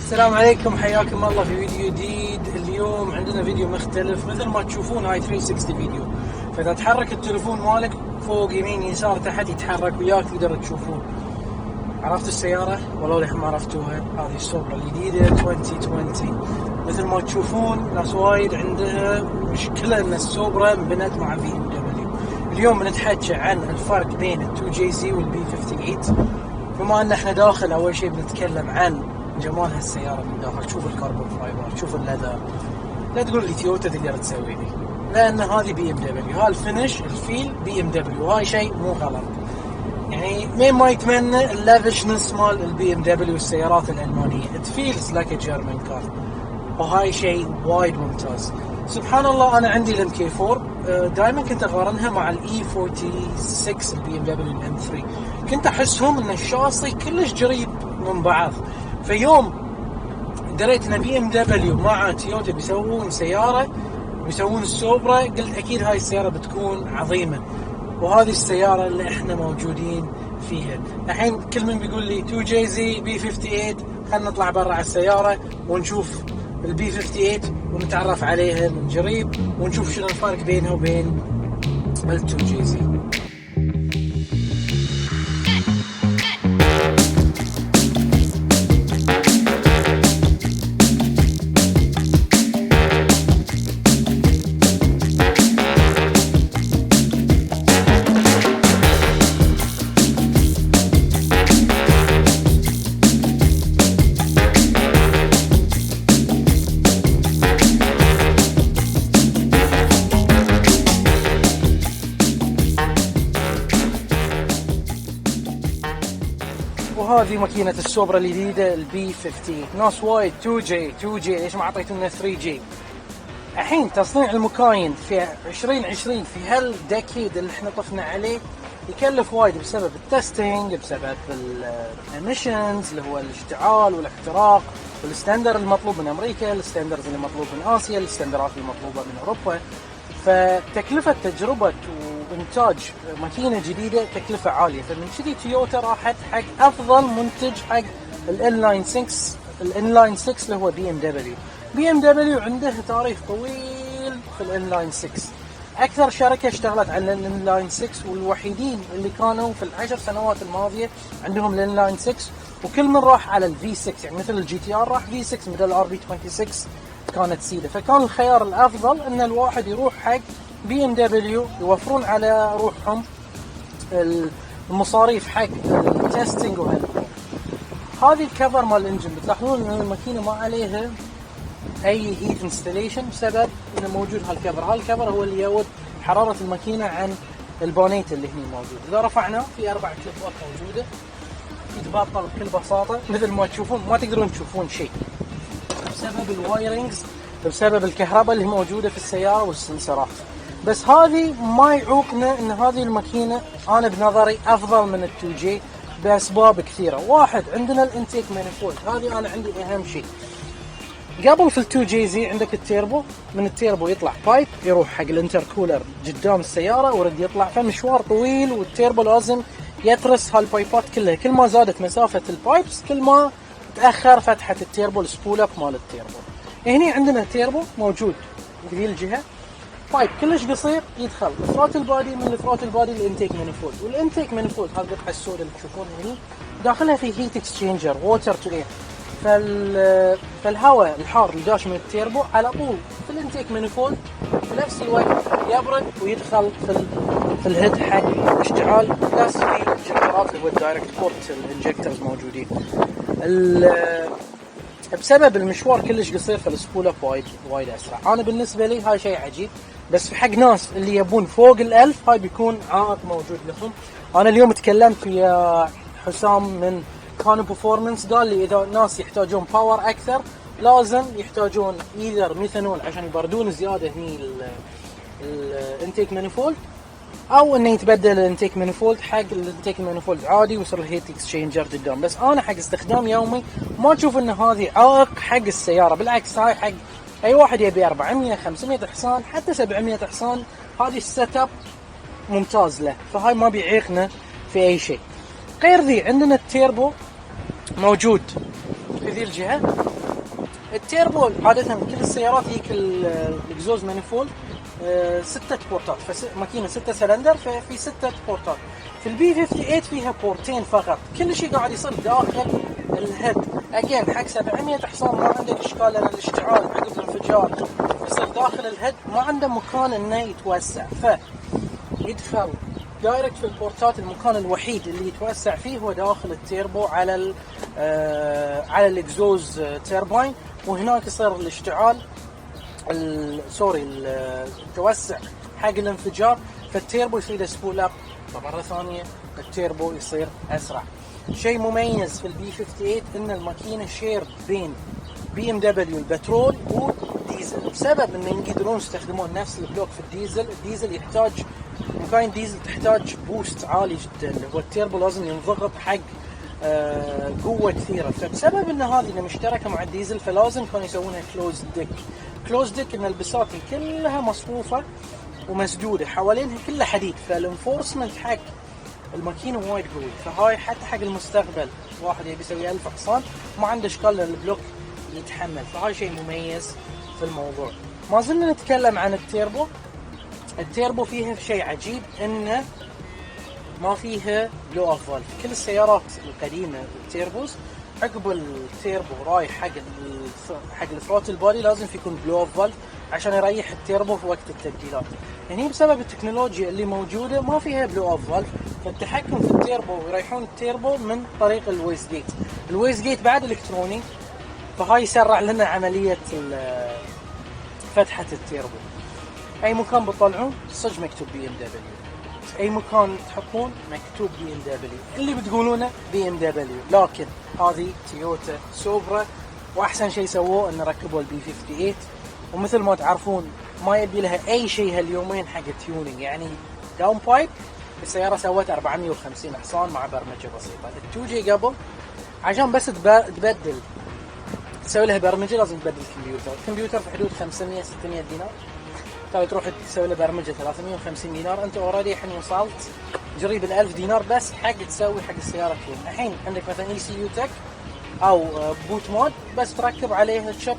السلام عليكم، حياكم الله في فيديو جديد. اليوم عندنا فيديو مختلف. مثل ما تشوفون هاي 360 فيديو، فإذا تحرك التليفون مالك فوق يمين يسار تحت يتحرك وياك، تقدر تشوفون. عرفتوا السيارة؟ والله للحين ما عرفتوها. هذه السوبرا الجديدة 2020. مثل ما تشوفون ناس وايد عندها مشكلة ان السوبرا انبنت مع في ام دبليو. اليوم بنتحكي عن الفرق بين ال 2 جي زي والبي 58. بما ان احنا داخل، اول شيء بنتكلم عن جمال هالسيارة من داخل. شوف الكربون فايبر، شوف اللذر. لا تقول لي تويوتا تقدر تسوي لي، لان هذه بي ام دبليو. هالفينش الفيل بي ام دبليو، هاي شيء مو غلط. يعني مين ما يتمنى اللافشنس مال البي ام دبليو السيارات الالمانيه. ات فيلز لايك ا جيرمان كار، وهاي شيء وايد ممتاز. سبحان الله، انا عندي الام كي 4. دائما كنت اقارنها مع الاي 46 البي ام دبليو الام 3. كنت احسهم ان الشاصي كلش قريب من بعض. في يوم دريت ان بي ام دبليو مع تويوتا بيسوون سياره، بيسوون السوبرا، قلت اكيد هاي السياره بتكون عظيمه. وهذه السيارة اللي احنا موجودين فيها الحين. كل من بيقول لي 2 جي زي بي 58، خلنا نطلع برا على السيارة ونشوف البي 58 ونتعرف عليها من قريب ونشوف شنو الفرق بينها وبين ال 2 جي زي. وهذه ماكينة السوبرا الجديدة البي 50. ناس وايد 2 جي ليش ما اعطيتونا 3 جي؟ الحين تصنيع المكاين في 2020 في هالديكيد اللي احنا طفنا عليه يكلف وايد بسبب التستنج، بسبب الاميشنز اللي هو الاشتعال والاحتراق، والستاندر المطلوب من امريكا، الستاندرز اللي مطلوب من اسيا، الستاندرات المطلوبة من اوروبا. فتكلفة تجربة وإنتاج ماكينة جديدة تكلفة عالية، فمن كذي تويوتا راحت حق أفضل منتج حق الانلاين 6. الانلاين 6 اللي هو بي ام دبليو. بي ام دبليو عنده تاريخ طويل في الانلاين 6. أكثر شركة اشتغلت على الانلاين 6، والوحيدين اللي كانوا في ال10 سنوات الماضية عندهم الانلاين 6. وكل من راح على الفي 6، يعني مثل الجي تي ار راح في 6 مثل الار بي 26 كانت سيدة. فكان الخيار الأفضل أن الواحد يروح حق بي ام دبليو، يوفرون على روحهم المصاريف حق التستنج هذه الكفر مال الانجن. بتلاحظون ان الماكينه ما عليها اي هيت انستليشن بسبب انه موجود هالكفر. هالكفر هو اللي يود حراره الماكينه عن البونيت اللي هنا موجود. اذا رفعناه في 4 كليبات موجوده يتبطل بكل بساطه. مثل ما تشوفون ما تقدرون تشوفون شيء بسبب الوايرنجز، بسبب الكهرباء اللي موجوده في السياره والسنسرات. بس هذه ما يعوقنا ان هذه الماكينه انا بنظري افضل من ال2 جي باسباب كثيره. واحد، عندنا الانتيك مانيفولد، هذه انا عندي اهم شيء. قبل في ال2 جي زي عندك التيربو، من التيربو يطلع بايب يروح حق الانتركولر قدام السياره ورد يطلع، فمشوار طويل، والتيربو لازم يترس هالبايبات كلها. كل ما زادت مسافه البايبس كل ما تاخر فتحه التيربو، السبول اب مال التيربو. هني عندنا تيربو موجود في ذي الجهه، بايب كلش قصير يدخل ثروتل بادي، من الثروتل بادي الانتيك مانيفولد. والانتيك مانيفولد هذه القطعه السوداء اللي تشوفونها هني داخلها في هيت اكسشينجر ووتر تو اير. فالهواء الحار اللي داش من التيربو على طول في الانتيك مانيفولد في نفس الوقت يبرد ويدخل في الهيد حق الاشتعال. بس في الانجكتورات اللي هو الدايركت بورت الانجكتورز موجودين. بسبب المشوار كلش قصير فالسبول اب وايد اسرع. انا بالنسبه لي هاي شيء عجيب، بس حق ناس اللي يبون فوق ال1000 هاي بيكون عائق موجود لهم. انا اليوم تكلمت ويا حسام من كانو برفورمانس، قال لي اذا الناس يحتاجون باور اكثر لازم يحتاجون ايذر ميثانول عشان يبردون زياده هني الانتيك مانيفولد، او انه يتبدل الانتيك مانيفولد حق الانتيك مانيفولد عادي ويصير الهيت اكسشينجر قدام. بس انا حق استخدام يومي ما اشوف ان هذه عائق حق السياره، بالعكس هاي حق اي واحد يبي 400 500 حصان حتى 700 حصان هذه السيت اب ممتاز له. فهاي ما بيعيقنا في اي شيء. غير ذي عندنا التيربو موجود في ذي الجهه، التيربو عادة كل السيارات هيك الاكزوز مانيفولد 6 بورتات، فماكينة 6 سلندر ففي 6 بورتات. في البي 58 فيها بورتين فقط. كل شيء قاعد يصير داخل الهيد. اجين حق 700 حصان ما عندك اشكال، لان الاشتعال عقب الانفجار يصير داخل الهيد، ما عنده مكان انه يتوسع، فيدخل دايركت في البورتات. المكان الوحيد اللي يتوسع فيه هو داخل التيربو على على الاكزوز تيرباين، وهناك يصير الاشتعال التوسع حق الانفجار، فالتيربو يصير سبول اب. مرة ثانية التيربو يصير اسرع. شيء مميز في البي 58 ان الماكينة شير بين بي ام دبليو البترول وديزل، بسبب ان يقدرون يستخدمون نفس البلوك في الديزل. الديزل يحتاج مكاين ديزل تحتاج بوست عالي جدا، اللي هو التيربو لازم ينضغط حق قوة كثيرة. فبسبب ان هذه مشتركة مع الديزل فلازم كانوا يسوونها كلوز ديك. كلوز ديك ان البساط كلها مصفوفة ومسدودة حوالينها كلها حديد، فالانفورسمنت حق الماكينة وايد قوي. فهاي حتى حق المستقبل واحد يبي يسوي 1000 حصان ما عنده اشكال البلوك يتحمل، فهاي شيء مميز في الموضوع. ما زلنا نتكلم عن التيربو. التيربو فيها شيء عجيب انه ما فيها بلو اوف فالف. كل السيارات القديمه التيربوز عقب التيربو رايح حق الثروتل بودي لازم يكون بلو اوف فالف عشان يريح التيربو في وقت التبديلات. يعني بسبب التكنولوجيا اللي موجوده ما فيها بلو اوف فالف، فالتحكم في التيربو يريحون التيربو من طريق الويست جيت. الويست جيت بعد الكتروني، فهاي يسرع لنا عمليه فتحه التيربو. اي مكان بتطلعون صج مكتوب بي ام دبليو، اي مكان تحطون مكتوب بي ام دبليو، اللي بتقولونه بي ام دبليو. لكن هذه تويوتا سوبرا، واحسن شيء سووه ان ركبوا البي 58. ومثل ما تعرفون ما يبي لها اي شيء هاليومين حق تيونينج. يعني داون بايب السياره سوت 450 حصان مع برمجه بسيطه. التوجي قبل عشان بس تبدل تسوي لها برمجه لازم تبدل الكمبيوتر في حدود 500 600 دينار. تروح تسوي له برمجه 350 دينار. انت اوريدي الحين وصلت قريب ال 1000 دينار بس حق تسوي حق السياره تيون. الحين عندك مثلا اي سي يو تك او بوت مود، بس تركب عليها الشب،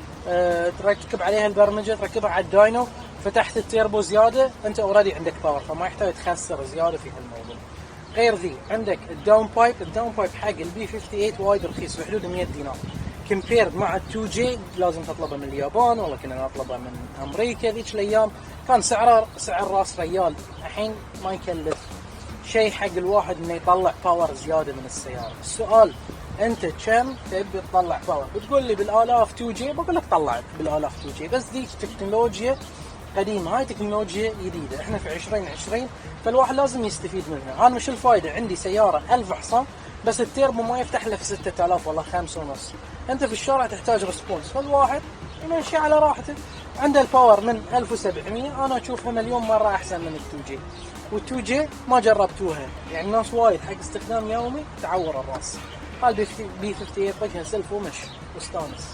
تركب عليها البرمجه، تركبها على الداينو، فتحت التيربو زياده، انت اوريدي عندك باور، فما يحتاج تخسر زياده في هالموضوع. غير ذي عندك الداون بايب حق البي 58 وايد رخيص في حدود 100 دينار كمبيرد مع ال2 جي. لازم تطلبه من اليابان، ولا كنا نطلبه من امريكا ذيك الايام، كان سعر راس ريال. الحين ما يكلف شيء حق الواحد انه يطلع باور زياده من السياره. السؤال انت كم تبي تطلع باور؟ بتقول لي بالالاف 2 جي، بقول لك طلع بالالاف 2 جي، بس ذيك تكنولوجيا قديمه، هاي تكنولوجيا جديده. احنا في 2020 فالواحد لازم يستفيد منها. انا مش الفائده عندي سياره 1000 حصان بس التيربو ما يفتح له في 6000 ولا 5.5. انت في الشارع تحتاج ريسبونس، فالواحد يمشي على راحته. عنده الباور من 1700، انا اشوفها مليون مره احسن من ال2 جي. وال2 جي ما جربتوها، يعني ناس وايد حق استخدام يومي تعور الراس. البي 58 طقها سلف ومش واستانس.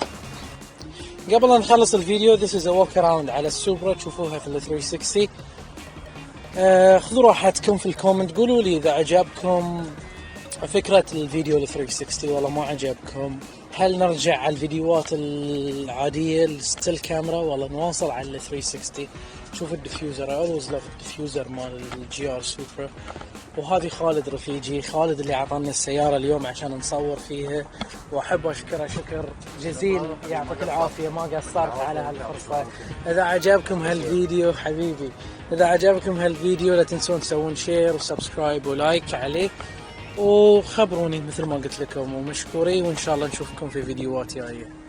قبل أن نخلص الفيديو this is a walk around على السوبرا تشوفوها في ال 360. خذوا راحتكم في الكومنت، قولوا لي إذا عجبكم فكرة الفيديو ل 360 ولا ما عجبكم. هل نرجع على الفيديوهات العادية الستيل كاميرا ولا نواصل على ال 360؟ شوف الديفيوزر، I always love الديفيوزر مال الجي ار سوبرا. وهذه خالد رفيجي، خالد اللي عطانا السيارة اليوم عشان نصور فيها، واحب اشكره شكر جزيل، يعطيك العافية ما قصرت على هالفرصة. اذا عجبكم هالفيديو حبيبي، اذا عجبكم هالفيديو لا تنسون تسوون شير وسبسكرايب ولايك عليه، وخبروني مثل ما قلت لكم، ومشكورين، وان شاء الله نشوفكم في فيديوهات جايه.